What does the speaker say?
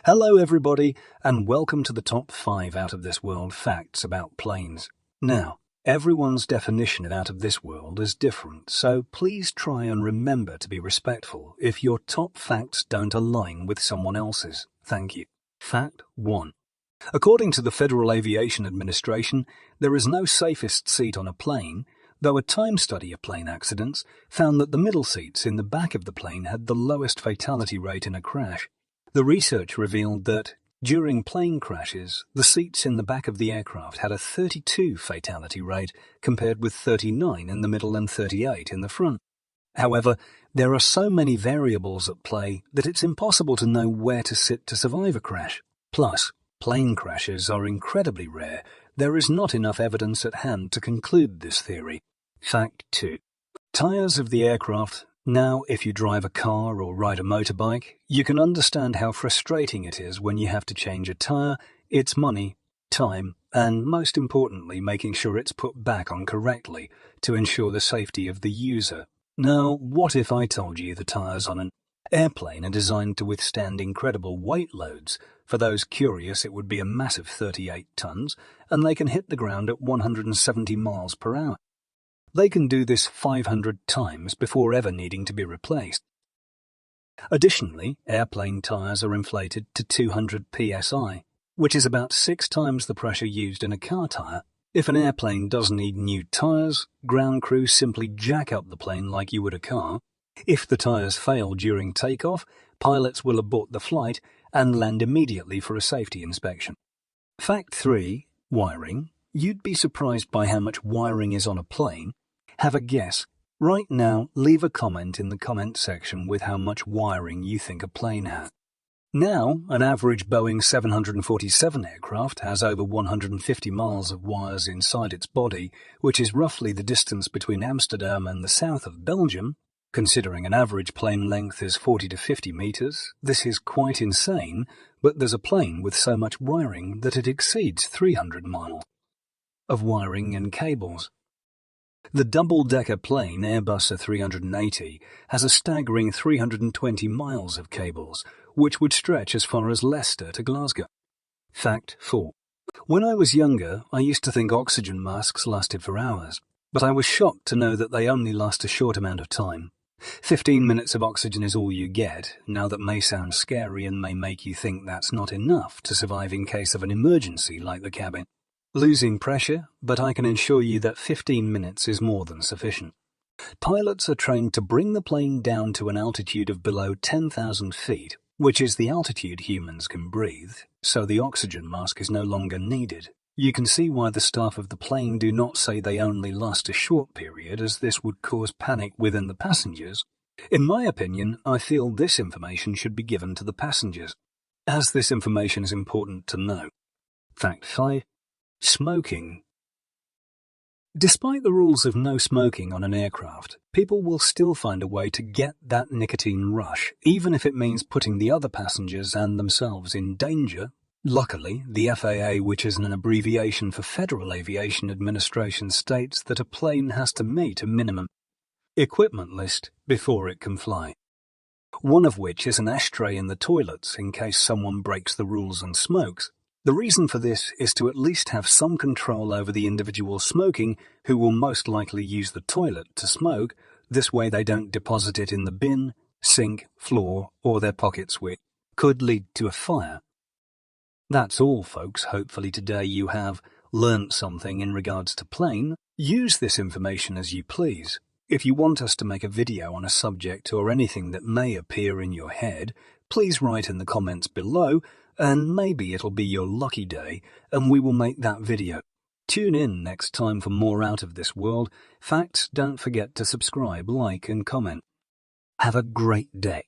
Hello everybody, and welcome to the top 5 out of this world facts about planes. Now, everyone's definition of out of this world is different, so please try and remember to be respectful if your top facts don't align with someone else's. Thank you. Fact 1. According to the Federal Aviation Administration, there is no safest seat on a plane, though a time study of plane accidents found that the middle seats in the back of the plane had the lowest fatality rate in a crash. The research revealed that, during plane crashes, the seats in the back of the aircraft had a 32 fatality rate compared with 39 in the middle and 38 in the front. However, there are so many variables at play that it's impossible to know where to sit to survive a crash. Plus, plane crashes are incredibly rare. There is not enough evidence at hand to conclude this theory. Fact 2. Tires of the aircraft. Now, if you drive a car or ride a motorbike, you can understand how frustrating it is when you have to change a tire. It's money, time, and most importantly, making sure it's put back on correctly to ensure the safety of the user. Now, what if I told you the tires on an airplane are designed to withstand incredible weight loads? For those curious, it would be a massive 38 tons, and they can hit the ground at 170 miles per hour. They can do this 500 times before ever needing to be replaced. Additionally, airplane tires are inflated to 200 psi, which is about 6 times the pressure used in a car tire. If an airplane does need new tires, ground crews simply jack up the plane like you would a car. If the tires fail during takeoff, pilots will abort the flight and land immediately for a safety inspection. Fact 3. Wiring. You'd be surprised by how much wiring is on a plane. Have a guess. Right now, leave a comment in the comment section with how much wiring you think a plane has. Now, an average Boeing 747 aircraft has over 150 miles of wires inside its body, which is roughly the distance between Amsterdam and the south of Belgium. Considering an average plane length is 40 to 50 meters, this is quite insane, but there's a plane with so much wiring that it exceeds 300 miles of wiring and cables. The double-decker plane Airbus A380 has a staggering 320 miles of cables, which would stretch as far as Leicester to Glasgow. Fact 4. When I was younger, I used to think oxygen masks lasted for hours, but I was shocked to know that they only last a short amount of time. 15 minutes of oxygen is all you get. Now that may sound scary and may make you think that's not enough to survive in case of an emergency like the cabin. Losing pressure, but I can assure you that 15 minutes is more than sufficient. Pilots are trained to bring the plane down to an altitude of below 10,000 feet, which is the altitude humans can breathe, so the oxygen mask is no longer needed. You can see why the staff of the plane do not say they only last a short period, as this would cause panic within the passengers. In my opinion, I feel this information should be given to the passengers, as this information is important to know. Fact 5. Smoking. Despite the rules of no smoking on an aircraft, people will still find a way to get that nicotine rush, even if it means putting the other passengers and themselves in danger. Luckily, the FAA, which is an abbreviation for Federal Aviation Administration, states that a plane has to meet a minimum equipment list before it can fly. One of which is an ashtray in the toilets in case someone breaks the rules and smokes. The reason for this is to at least have some control over the individual smoking, who will most likely use the toilet to smoke. This way they don't deposit it in the bin, sink, floor, or their pockets, which could lead to a fire. That's all, folks. Hopefully today you have learnt something in regards to plane. Use this information as you please. If you want us to make a video on a subject or anything that may appear in your head, please write in the comments below, and maybe it'll be your lucky day and we will make that video. Tune in next time for more out of this world facts. Don't forget to subscribe, like and comment. Have a great day.